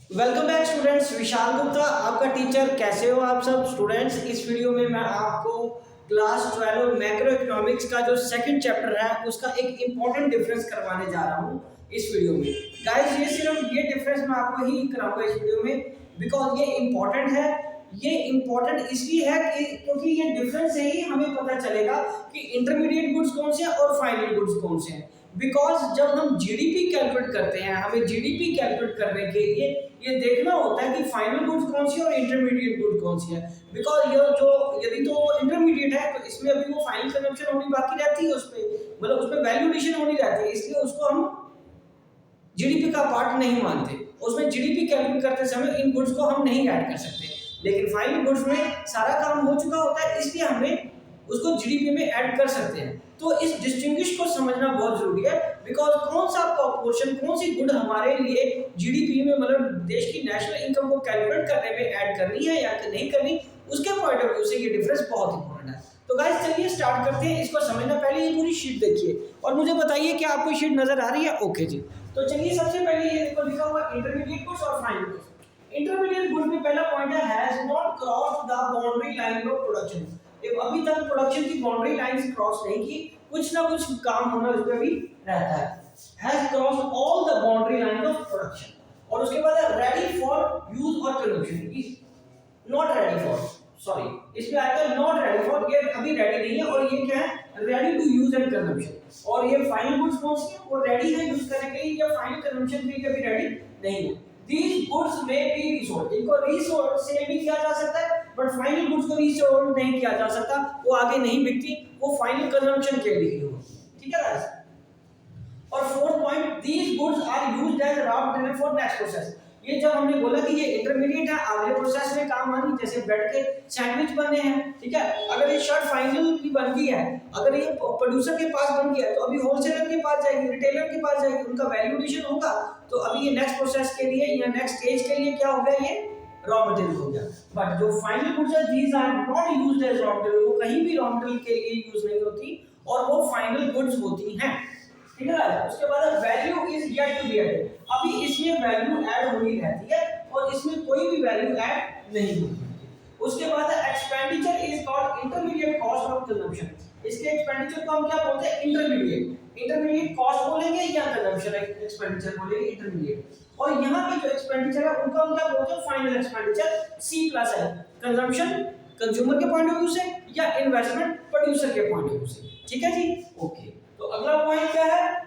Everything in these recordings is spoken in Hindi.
Welcome back students, Vishal Gupta आपका टीचर। कैसे हो आप सब स्टूडेंट्स? इस वीडियो में मैं आपको क्लास 12 मैक्रो इकोनॉमिक्स का जो सेकंड चैप्टर है उसका एक इम्पॉर्टेंट डिफरेंस करवाने जा रहा हूँ इस वीडियो में। गाइस, ये सिर्फ ये डिफरेंस मैं आपको ही कराऊंगा इस वीडियो में बिकॉज ये इम्पॉर्टेंट है। ये इम्पॉर्टेंट इसलिए है कि क्योंकि ये डिफरेंस से ही हमें पता चलेगा कि इंटरमीडिएट गुड्स कौन से हैं और फाइनल गुड्स कौन से हैं। बिकॉज जब हम जीडीपी कैलकुलेट करते हैं, हमें जीडीपी कैलकुलेट करने के लिए ये देखना होता है कि फाइनल गुड्स कौन सी है और इंटरमीडिएट गुड कौन सी है। बिकॉज ये जो यदि तो इंटरमीडिएट है तो इसमें अभी वो फाइनल कंजम्पशन होनी बाकी रहती है, उस पे मतलब उसमें वैल्यू एडिशन होनी रहती है, इसलिए उसको हम जीडीपी का पार्ट नहीं मानते। उसमें जीडीपी कैलकुलेट करते समय इन गुड्स को हम नहीं ऐड कर सकते, लेकिन फाइनल गुड्स में सारा काम हो चुका होता है, इसलिए हमें उसको जीडीपी में ऐड कर सकते हैं। तो इस डिस्टिंग्विश को समझना बहुत जरूरी है बिकॉज कौन सा प्रोपोर्शन, कौन सी गुड हमारे लिए जीडीपी में मतलब देश की नेशनल इनकम को कैलकुलेट करने में ऐड करनी है या नहीं करनी, उसके पॉइंट ऑफ व्यू से ये डिफरेंस बहुत इंपॉर्टेंट है। तो गाइस चलिए स्टार्ट करते हैं इसको समझना। पहले ये पूरी शीट देखिए और मुझे बताइए कि आपको शीट नजर आ रही है? ओके जी। तो चलिए सबसे पहले ये देखो लिखा हुआ इंटरमीडिएट गुड्स और फाइनल गुड्स। इंटरमीडिएट गुड्स में पहला पॉइंट है has not crossed the boundary line of production. अभी तक प्रोडक्शन की बाउंड्री लाइन से क्रॉस नहीं की, कुछ ना कुछ काम होना उस पे भी रहता है। Has crossed all the boundary line of production. और उसके बाद रेडी फॉर यूज और consumption. Not ready for, sorry इसमें आएगा नॉट रेडी फॉर, ये अभी रेडी नहीं है। और ये क्या है? Ready to use and consumption. और ये फाइनल गुड्स कौन सी है? वो रेडी है यूज करने के लिए या फाइनल कंजम्पशन के लिए अभी रेडी नहीं है। These goods may be resold, इनको रीसोल्ड सेल भी किया जा सकता है बट फाइनल गुड्स को रीसोल्ड नहीं किया जा सकता, वो आगे नहीं बिकती, वो फाइनल कंजम्पशन के लिए होगी। ठीक है गाइस? और fourth point, these goods are used as raw material for next process। ये जब हमने बोला कि ये इंटरमीडिएट है, आगे प्रोसेस में काम आनी, जैसे ब्रेड के सैंडविच बनने हैं, ठीक है, अगर ये शर्ट फाइनल की बन गई है, अगर ये प्रोड्यूसर के पास बन गया तो अभी होलसेलर के पास जाएगी, रिटेलर के पास जाएगी, उनका वैल्यू एडिशन होगा, तो अभी ये नेक्स्ट प्रोसेस के लिए या नेक्स्ट स्टेज के लिए क्या हो गया? ये रॉ मटेरियल हो गया। बट जो फाइनल गुड्स है these are not used as raw material, वो कहीं भी रॉ मटेरियल के लिए यूज नहीं होती और वो फाइनल गुड्स होती हैं। ठीक है? उसके बाद value is yet to be added. अभी इसमें वैल्यू ऐड होनी रहती है और इसमें कोई भी वैल्यू ऐड नहीं होती। उसके बाद expenditure is called intermediate cost of consumption. इसके एक्सपेंडिचर को हम क्या बोलते हैं? इंटरमीडिएट कॉस्ट बोलेंगे या कंजम्पशन एक्सपेंडिचर बोलेंगे, इंटरमीडिएट। और यहाँ पे जो एक्सपेंडिचर है उनको हम क्या बोलते हैं? फाइनल एक्सपेंडिचर, सी प्लस है। कंजम्पशन कंज्यूमर के पॉइंट ऑफ व्यू से या इन्वेस्टमेंट प्रोड्यूसर के पॉइंट ऑफ व्यू से। ठीक है जी? ओके। तो अगला पॉइंट क्या है?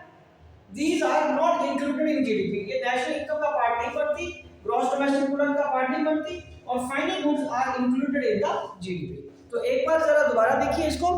These are not included in GDP। ये नेशनल इनकम का पार्ट नहीं बनती, ग्रॉस डोमेस्टिक प्रोडक्ट का पार्ट नहीं बनती, और final goods are included in the GDP. तो एक बार जरा दोबारा देखिए इसको।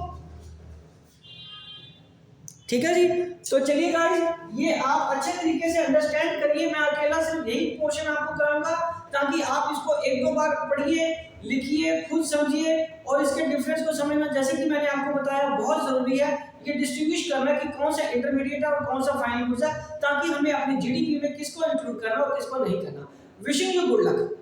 ठीक है जी? तो चलिए गाइस, ये आप अच्छे तरीके से अंडरस्टैंड करिए। मैं अकेला सिर्फ यही पोर्शन आपको कराऊंगा ताकि आप इसको एक दो बार पढ़िए, लिखिए, खुद समझिए और इसके डिफरेंस को समझना, जैसे कि मैंने आपको बताया, बहुत जरूरी है ये डिस्टिंग्विश करना कि कौन सा इंटरमीडिएट है और कौन सा फाइनल गुड्स है, ताकि हमें अपने जीडीपी में किसको इंक्लूड करना और किसको नहीं करना। Wishing you good luck.